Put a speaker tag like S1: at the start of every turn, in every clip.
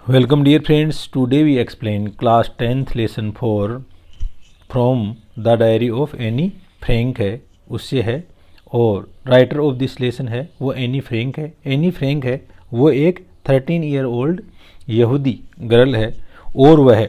S1: Welcome dear friends, today we explain class 10th lesson 4 from the diary of Annie Frank है, उससे है और writer of this lesson है वो Anne Frank है। एनी फ्रैंक है वो एक 13 ईयर ओल्ड यहूदी गर्ल है और वह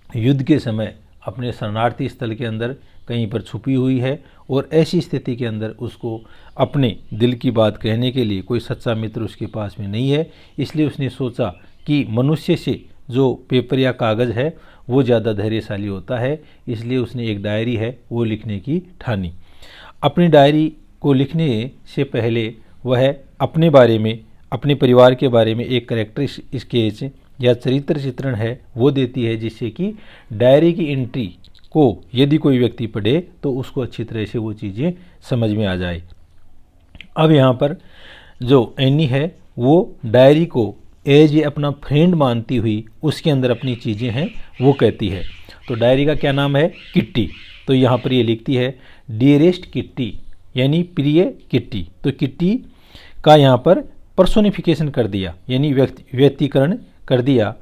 S1: युद्ध के समय अपने शरणार्थी स्थल के अंदर कहीं पर छुपी हुई है और ऐसी स्थिति के अंदर उसको अपने दिल की बात कहने के लिए कोई सच्चा मित्र उसके पास में नहीं है। इसलिए उसने सोचा कि मनुष्य से जो पेपर या कागज़ है वो ज़्यादा धैर्यशाली होता है, इसलिए उसने एक डायरी है वो लिखने की ठानी। अपनी डायरी को लिखने से पहले वह अपने बारे में, अपने परिवार के बारे में एक करेक्टर स्केच या चरित्र चित्रण है वो देती है, जिससे कि डायरी की एंट्री को यदि कोई व्यक्ति पढ़े तो उसको अच्छी तरह से वो चीज़ें समझ में आ जाए। अब यहाँ पर जो एनी है वो डायरी को एज ये अपना फ्रेंड मानती हुई उसके अंदर अपनी चीज़ें हैं वो कहती है। तो डायरी का क्या नाम है? किट्टी। तो यहाँ पर ये लिखती है डियरेस्ट किट्टी, यानी प्रिय किट्टी। तो किट्टी का यहाँ पर पर्सोनिफिकेशन कर दिया, यानी व्यक्तिकरण कर दिया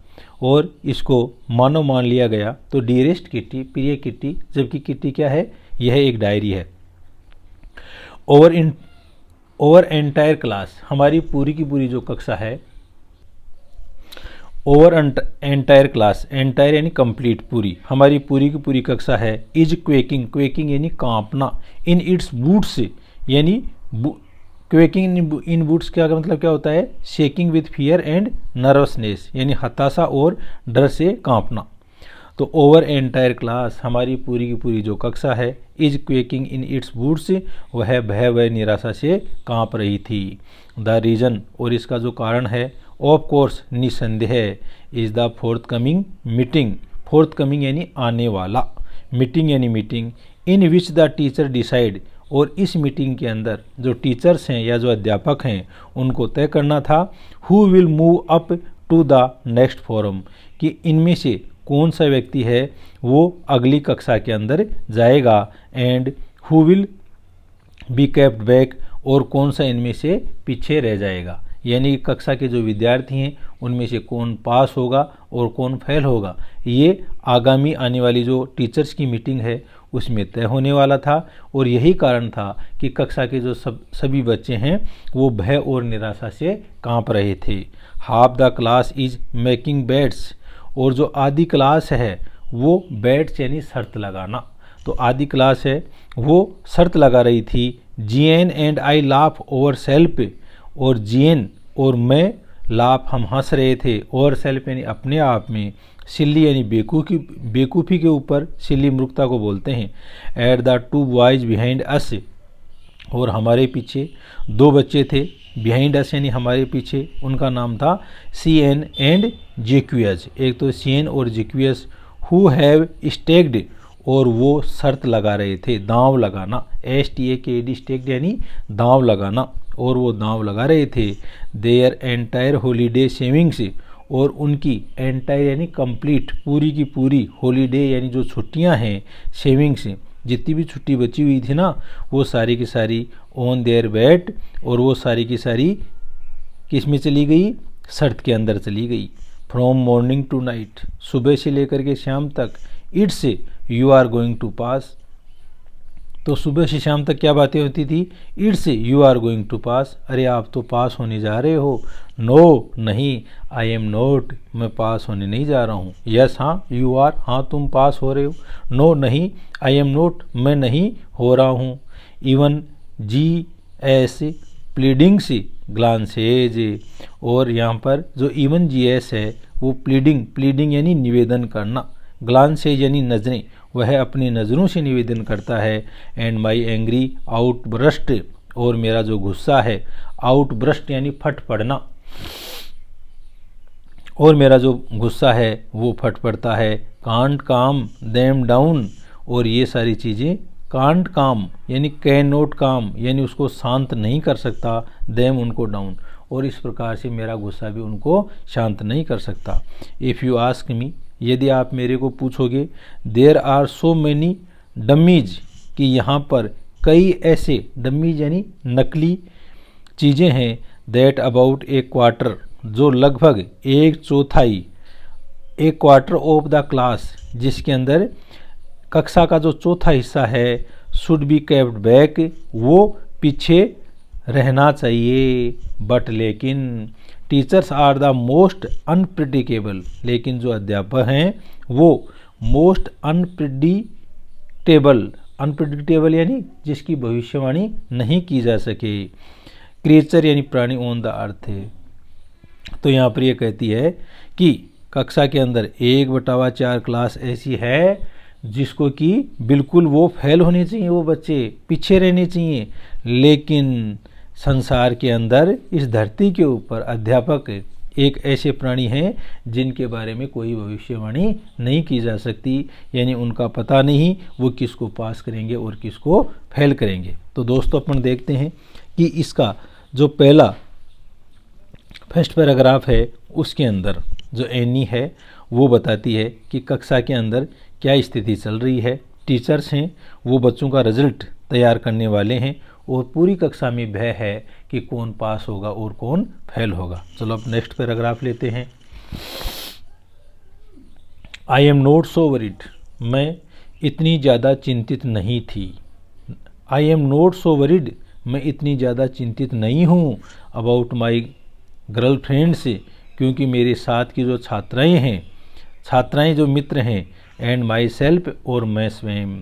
S1: और इसको मानव मान लिया गया। तो डियरेस्ट किट्टी, प्रिय किट्टी, जबकि किट्टी क्या है? यह एक डायरी है। ओवर एंटायर क्लास, हमारी पूरी की पूरी जो कक्षा है, ओवर एंटायर क्लास, एंटायर यानी कंप्लीट, पूरी, हमारी पूरी की पूरी कक्षा है इज क्वेकिंग, क्वेकिंग यानी कांपना, इन इट्स बूट्स, यानी क्वेकिंग इन बूट्स का मतलब क्या होता है? Shaking with fear and nervousness, यानी हताशा और डर से कांपना। तो ओवर एंटायर क्लास, हमारी पूरी की पूरी जो कक्षा है, इज क्वेकिंग इन इट्स बूट्स, वह भय व निराशा से कांप रही थी। द रीजन, और इसका जो कारण है, ऑफ कोर्स निसंदेह, is the fourth coming meeting, fourth coming यानी आने वाला, मीटिंग यानी meeting, in which the teacher decide, और इस मीटिंग के अंदर जो टीचर्स हैं या जो अध्यापक हैं उनको तय करना था, who will move up to the next forum, कि इनमें से कौन सा व्यक्ति है वो अगली कक्षा के अंदर जाएगा, and who will be kept back, और कौन सा इनमें से पीछे रह जाएगा, यानी कक्षा के जो विद्यार्थी हैं उनमें से कौन पास होगा और कौन फेल होगा, ये आगामी आने वाली जो टीचर्स की मीटिंग है उसमें तय होने वाला था। और यही कारण था कि कक्षा के जो सभी बच्चे हैं वो भय और निराशा से कांप रहे थे। Half the class is making bets, और जो आधी क्लास है वो बेट्स यानी शर्त लगाना, तो आधी क्लास है वो शर्त लगा रही थी। GN and I laugh over self, और जीएन और मैं लाफ हम हंस रहे थे, और सेल्फ यानी अपने आप में, सिल्ली यानी बेकूफ़ी के ऊपर, सिल्ली मूर्खता को बोलते हैं। At the two boys behind us, और हमारे पीछे दो बच्चे थे, बिहाइंड अस यानी हमारे पीछे, उनका नाम था सीएन एंड जेक्वियस, एक तो सीएन और जेक्वियस, हु हैव स्टेक्ड, और वो शर्त लगा रहे थे, दांव लगाना, STAKD स्टेक्ड यानी दांव लगाना, और वो दांव लगा रहे थे। देयर एंटायर हॉलीडे सेविंग्स, और उनकी एंटायर यानी कंप्लीट, पूरी की पूरी, हॉलीडे यानी जो छुट्टियां हैं, सेविंग्स जितनी भी छुट्टी बची हुई थी ना वो सारी की सारी ऑन देयर बेट, और वो सारी की सारी किस में चली गई? शर्त के अंदर चली गई। फ्रॉम मॉर्निंग टू नाइट, सुबह से लेकर के शाम तक, it's you are going to pass, तो सुबह से शाम तक क्या बातें होती थी? It's you are going to pass, अरे आप तो पास होने जा रहे हो। नो नहीं, आई एम नॉट, मैं पास होने नहीं जा रहा हूँ। यस हाँ, यू आर, हाँ तुम पास हो रहे हो। नो नहीं, आई एम नॉट, मैं नहीं हो रहा हूँ। इवन GS प्लीडिंग्स ग्लांसेज, और यहाँ पर जो इवन GS है वो प्लीडिंग यानी निवेदन करना, ग्लांसेज यानी नज़रें, वह अपनी नज़रों से निवेदन करता है। एंड माई एंग्री आउटब्रस्ट, और मेरा जो गुस्सा है, आउटब्रस्ट यानी फट पड़ना, और मेरा जो गुस्सा है वो फट पड़ता है। कांट काम देम डाउन, और ये सारी चीज़ें, कांट काम यानी कैन नॉट काम, यानी उसको शांत नहीं कर सकता, देम उनको डाउन, और इस प्रकार से मेरा गुस्सा भी उनको शांत नहीं कर सकता। इफ़ यू आस्क मी, यदि आप मेरे को पूछोगे, there are so many dummies, कि यहाँ पर कई ऐसे, डमीज यानी नकली चीज़ें हैं, दैट अबाउट ए क्वार्टर, जो लगभग एक चौथाई, एक क्वार्टर ऑफ द क्लास, जिसके अंदर कक्षा का जो चौथा हिस्सा है, शुड बी केप्ट बैक, वो पीछे रहना चाहिए। बट लेकिन teachers are the most unpredictable, लेकिन जो अध्यापक हैं वो मोस्ट अनप्रिडिक्टेबल यानी जिसकी भविष्यवाणी नहीं की जा सके, क्रिएचर यानी प्राणी ऑन द अर्थ है। तो यहाँ पर ये कहती है कि कक्षा के अंदर 1/4 क्लास ऐसी है जिसको कि बिल्कुल वो फेल होने चाहिए, वो बच्चे पीछे रहने चाहिए, लेकिन संसार के अंदर इस धरती के ऊपर अध्यापक एक ऐसे प्राणी हैं जिनके बारे में कोई भविष्यवाणी नहीं की जा सकती, यानी उनका पता नहीं वो किसको पास करेंगे और किसको फेल करेंगे। तो दोस्तों अपन देखते हैं कि इसका जो पहला फर्स्ट पैराग्राफ है उसके अंदर जो एनी है वो बताती है कि कक्षा के अंदर क्या स्थिति चल रही है। टीचर्स हैं वो बच्चों का रिजल्ट तैयार करने वाले हैं और पूरी कक्षा में भय है कि कौन पास होगा और कौन फेल होगा। चलो अब नेक्स्ट पैराग्राफ लेते हैं। I am not so worried, मैं इतनी ज़्यादा चिंतित नहीं थी। I am not so worried, मैं इतनी ज़्यादा चिंतित नहीं हूँ अबाउट माई गर्लफ्रेंड से, क्योंकि मेरे साथ की जो छात्राएं जो मित्र हैं, एंड माई सेल्फ और मैं स्वयं,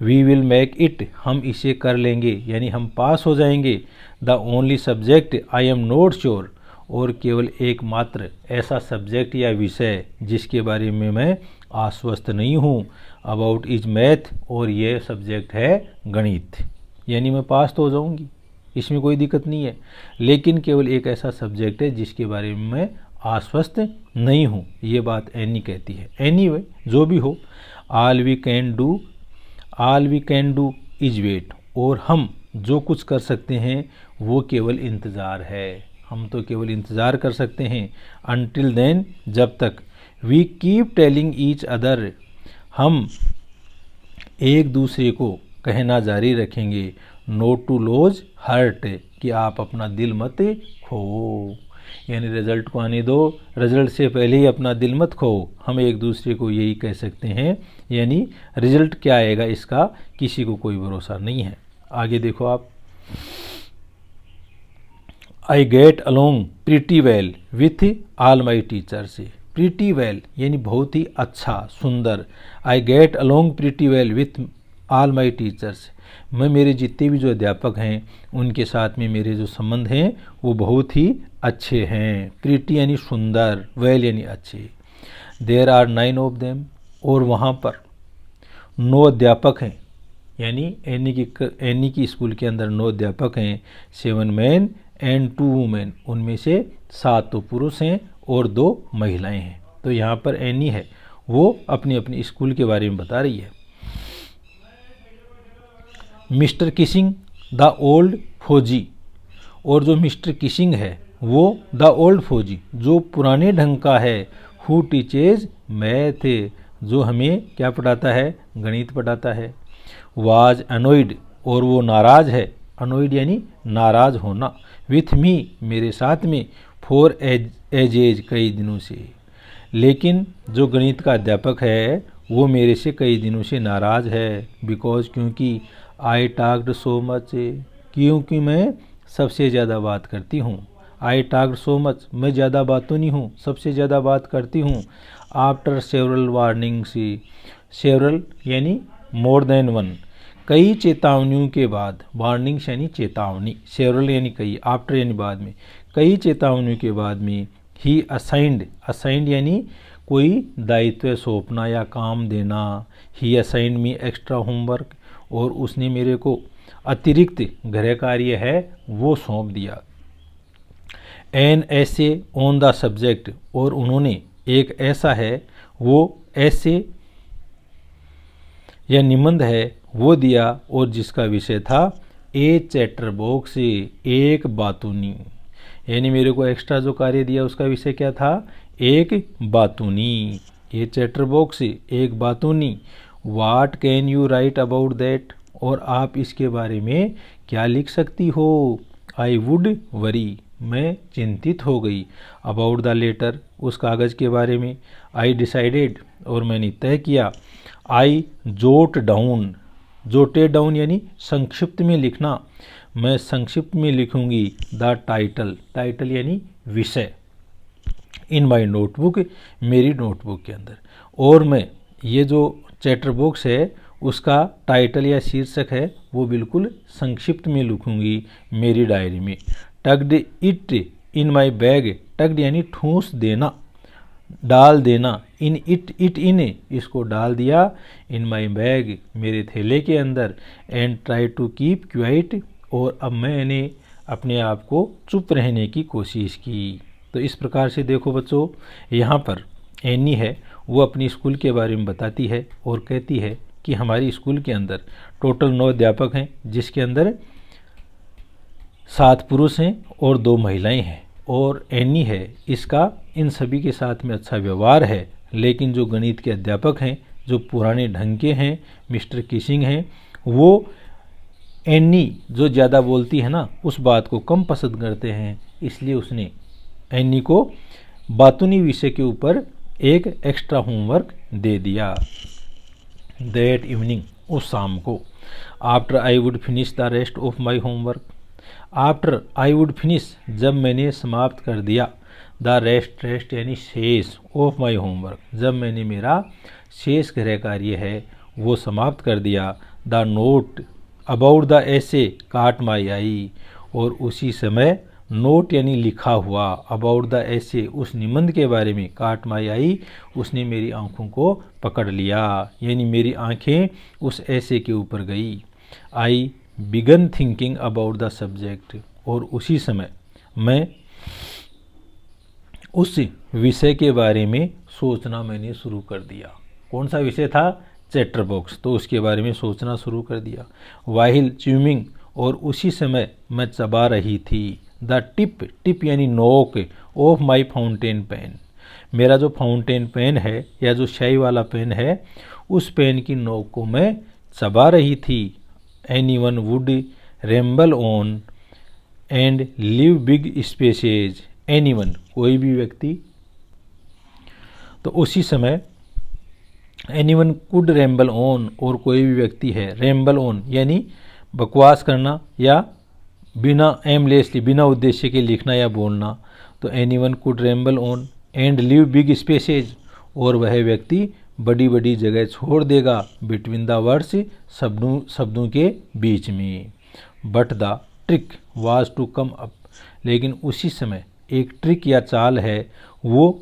S1: वी विल मेक इट, हम इसे कर लेंगे यानी हम पास हो जाएंगे। The only subject I am not sure, और केवल एकमात्र ऐसा सब्जेक्ट या विषय जिसके बारे में मैं आश्वस्त नहीं हूँ, अबाउट इज मैथ, और ये सब्जेक्ट है गणित, यानी मैं पास तो हो जाऊँगी, इसमें कोई दिक्कत नहीं है, लेकिन केवल एक ऐसा सब्जेक्ट है जिसके बारे में मैं आश्वस्त नहीं हूँ। ये बात एनी कहती है। एनीवे जो भी हो, all we can do is wait, और हम जो कुछ कर सकते हैं वो केवल इंतज़ार है, हम तो केवल इंतज़ार कर सकते हैं। अनटिल देन, जब तक, we keep telling each other, हम एक दूसरे को कहना जारी रखेंगे, नोट टू लूज हर्ट, कि आप अपना दिल मत खो, यानी रिजल्ट को आने दो, रिजल्ट से पहले ही अपना दिल मत खो, हम एक दूसरे को यही कह सकते हैं। यानी रिजल्ट क्या आएगा इसका किसी को कोई भरोसा नहीं है। आगे देखो आप, I get along pretty well with all my teachers, pretty well यानी बहुत ही अच्छा, सुंदर। I get along pretty well with all my teachers, मैं मेरे जितने भी जो अध्यापक हैं उनके साथ में मेरे जो संबंध हैं वो बहुत ही अच्छे हैं। प्रीटी यानी सुंदर, वेल यानी अच्छे। देयर आर 9 ऑफ देम, और वहाँ पर 9 अध्यापक हैं, यानी एनी की स्कूल के अंदर 9 अध्यापक हैं। 7 मैन एंड 2 वुमेन, उनमें से 7 तो पुरुष हैं और 2 महिलाएं हैं। तो यहाँ पर एनी है वो अपनी अपनी स्कूल के बारे में बता रही है। मिस्टर किसिंग द ओल्ड फौजी, और जो मिस्टर किसिंग है वो द ओल्ड फौजी जो पुराने ढंग का है, हु टीचेज मैथ, जो हमें क्या पढ़ाता है, गणित पढ़ाता है। वाज अनोइड, और वो नाराज है, अनोइड यानी नाराज होना, विथ मी मेरे साथ में, फॉर एज कई दिनों से, लेकिन जो गणित का अध्यापक है वो मेरे से कई दिनों से नाराज है। बिकॉज क्योंकि आई टॉक्ड सो मच, क्योंकि मैं सबसे ज़्यादा बात करती हूँ। आई टॉक्ड सो मच, मैं ज़्यादा बात तो नहीं हूँ, सबसे ज़्यादा बात करती हूँ। आफ्टर सेवरल वार्निंग्स, सेवरल यानी मोर देन वन, कई चेतावनियों के बाद, वार्निंग्स यानी चेतावनी, सेवरल यानी कई, आफ्टर यानी बाद में, कई चेतावनियों के बाद में, ही असाइंड यानी कोई दायित्व सौंपना या काम देना, ही असाइंड मी एक्स्ट्रा होमवर्क, और उसने मेरे को अतिरिक्त गृह कार्य है वो सौंप दिया। एन ऐसे ऑन द सब्जेक्ट, और उन्होंने एक ऐसा है वो ऐसे या निबंध है वो दिया, और जिसका विषय था ए चैटर बॉक्स, एक बातूनी, यानी मेरे को एक्स्ट्रा जो कार्य दिया उसका विषय क्या था, एक बातूनी। ए चैटर बॉक्स, एक बातूनी। What can you write about that, और आप इसके बारे में क्या लिख सकती हो। आई वुड वरी, मैं चिंतित हो गई। अबाउट द लेटर, उस कागज़ के बारे में। आई डिसाइडेड, और मैंने तय किया। आई जोट डाउन, जोटेड डाउन यानी संक्षिप्त में लिखना। मैं संक्षिप्त में लिखूंगी द टाइटल, टाइटल यानी विषय, इन माई नोटबुक, मेरी नोटबुक के अंदर। और मैं ये जो चैप्टर बॉक्स है उसका टाइटल या शीर्षक है वो बिल्कुल संक्षिप्त में लिखूंगी मेरी डायरी में। Tugged it in my bag, tugged यानी ठूंस देना, डाल देना। इन इट, इट इन, इसको डाल दिया। इन माई बैग, मेरे थैले के अंदर। And try to keep quiet, और अब मैंने अपने आप को चुप रहने की कोशिश की। तो इस प्रकार से देखो बच्चों, यहाँ पर एनी है वो अपनी स्कूल के बारे में बताती है और कहती है कि हमारी स्कूल के अंदर टोटल 9 अध्यापक हैं, जिसके अंदर 7 पुरुष हैं और 2 महिलाएं हैं। और एनी है इसका इन सभी के साथ में अच्छा व्यवहार है, लेकिन जो गणित के अध्यापक हैं, जो पुराने ढंग के हैं, मिस्टर किसिंग हैं, वो एनी जो ज़्यादा बोलती है ना उस बात को कम पसंद करते हैं। इसलिए उसने एनी को बातूनी विषय के ऊपर एक एक्स्ट्रा होमवर्क दे दिया। दैट इवनिंग, उस शाम को। After I would finish the rest of my homework, after I would finish, जब मैंने समाप्त कर दिया, द रेस्ट, रेस्ट यानी शेष, ऑफ माई होमवर्क, जब मैंने मेरा शेष गृह कार्य है वो समाप्त कर दिया। द नोट अबाउट द ऐसे काट माई आई, और उसी समय नोट यानी लिखा हुआ, अबाउट द ऐसे, उस निबंध के बारे में, काट माई आई, उसने मेरी आंखों को पकड़ लिया, यानी मेरी आंखें उस ऐसे के ऊपर गई। I began thinking about the subject, और उसी समय मैं उस विषय के बारे में सोचना मैंने शुरू कर दिया। कौन सा विषय था? चैप्टर बॉक्स, तो उसके बारे में सोचना शुरू कर दिया। वाहिल च्यूमिंग, और उसी समय मैं चबा रही थी। द टिप, टिप यानी नोक, ऑफ माई फाउंटेन पेन, मेरा जो फाउंटेन पेन है या जो स्याही वाला पेन है उस पेन की नोक को मैं चबा रही थी। Anyone would ramble on and leave big spaces, anyone, कोई भी व्यक्ति, तो उसी समय anyone could ramble on, और कोई भी व्यक्ति है, रेम्बल ऑन यानी बकवास करना या बिना एमलेसली, बिना उद्देश्य के लिखना या बोलना। तो anyone could ramble on and leave big spaces, और वह व्यक्ति बड़ी बड़ी जगह छोड़ देगा, बिटवीन द वर्ड्स, शब्दों के बीच में। But the trick was to come up, लेकिन उसी समय एक ट्रिक या चाल है वो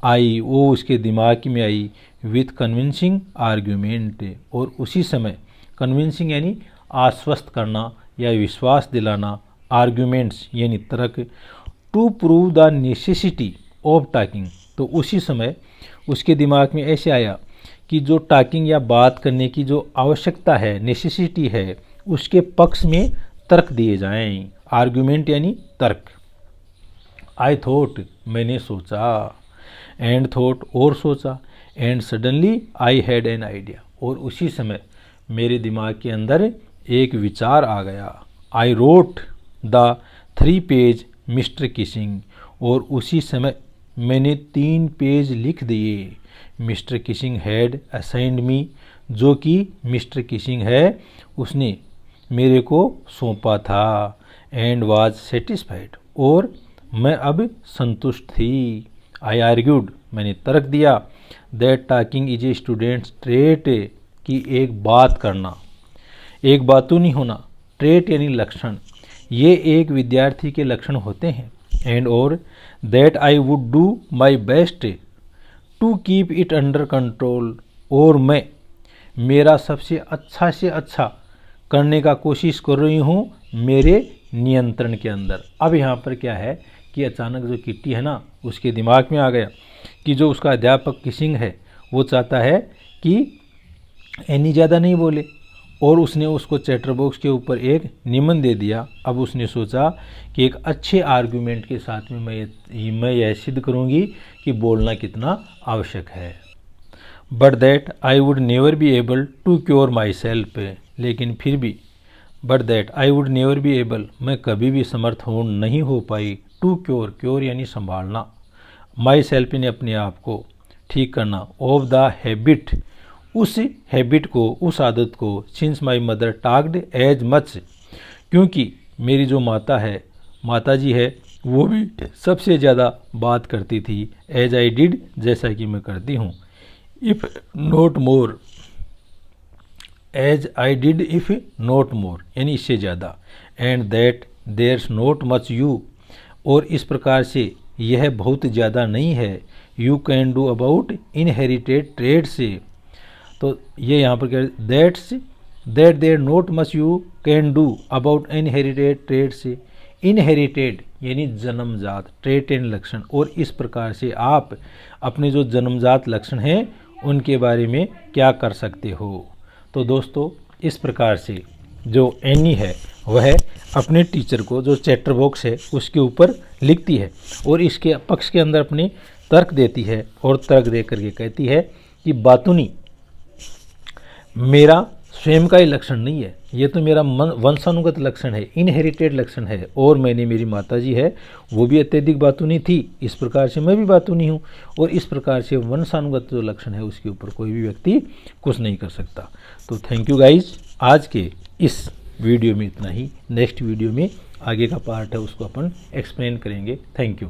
S1: आई, वो उसके दिमाग में आई, विथ कन्विंसिंग आर्ग्यूमेंट, और उसी समय कन्विंसिंग यानी आश्वस्त करना या विश्वास दिलाना, आर्ग्यूमेंट्स यानी तर्क, to prove the necessity of talking, तो उसी समय उसके दिमाग में ऐसे आया कि जो टॉकिंग या बात करने की जो आवश्यकता है, नेसेसिटी है, उसके पक्ष में तर्क दिए जाएं। आर्ग्यूमेंट यानी तर्क। आई थॉट, मैंने सोचा, एंड थॉट, और सोचा, and suddenly I had an idea, और उसी समय मेरे दिमाग के अंदर एक विचार आ गया। I wrote the 3 page mister Keesing, और उसी समय मैंने 3 पेज लिख दिए। मिस्टर किसिंग हैड असाइंड मी, जो कि मिस्टर किसिंग है उसने मेरे को सौंपा था। एंड वाज सेटिस्फाइड, और मैं अब संतुष्ट थी। आई आर्ग्यूड, मैंने तर्क दिया, that talking is a students trait, कि एक बात करना, एक बातू नहीं होना, ट्रेट यानी लक्षण, ये एक विद्यार्थी के लक्षण होते हैं। एंड और that I would do my best to keep it under control, और मैं मेरा सबसे अच्छा करने का कोशिश कर रही हूँ मेरे नियंत्रण के अंदर। अब यहाँ पर क्या है कि अचानक जो किट्टी है ना उसके दिमाग में आ गया कि जो उसका अध्यापक किसिंग है वो चाहता है कि एनी ज़्यादा नहीं बोले, और उसने उसको चैटर बॉक्स के ऊपर एक निबंध दे दिया। अब उसने सोचा कि एक अच्छे आर्गुमेंट के साथ में मैं यह सिद्ध करूंगी कि बोलना कितना आवश्यक है। But that I would never be able to cure my self, लेकिन फिर भी but that I would never be able, मैं कभी भी समर्थ नहीं हो पाई टू क्योर, क्योर यानी संभालना, माई सेल्फ यानी अपने आप को ठीक करना, ऑफ द हैबिट उस हैबिट को, उस आदत को, since my mother talked as much क्योंकि मेरी जो माता जी है वो भी सबसे ज़्यादा बात करती थी, एज आई डिड जैसा कि मैं करती हूँ, if not more as I did if not more यानी इससे ज़्यादा, and that there's not much you और इस प्रकार से यह बहुत ज़्यादा नहीं है, you can do about inherited trade से। तो ये यहाँ पर क्या, that there not much you can do about inherited trade से, इनहेरिटेड यानी जन्मजात, ट्रेट एंड लक्षण, और इस प्रकार से आप अपने जो जन्मजात लक्षण हैं उनके बारे में क्या कर सकते हो। तो दोस्तों इस प्रकार से जो एनी है वह अपने टीचर को जो चैप्टर बॉक्स है उसके ऊपर लिखती है और इसके पक्ष के अंदर अपने तर्क देती है और तर्क दे करके कहती है कि बातूनी मेरा स्वयं का ही लक्षण नहीं है, ये तो मेरा वंशानुगत लक्षण है, इनहेरिटेड लक्षण है, और मैंने मेरी माता जी है वो भी अत्यधिक बातूनी थी, इस प्रकार से मैं भी बातूनी हूँ, और इस प्रकार से वंशानुगत जो लक्षण है उसके ऊपर कोई भी व्यक्ति कुछ नहीं कर सकता। तो थैंक यू गाइज, आज के इस वीडियो में इतना ही। नेक्स्ट वीडियो में आगे का पार्ट है उसको अपन एक्सप्लेन करेंगे। Thank you.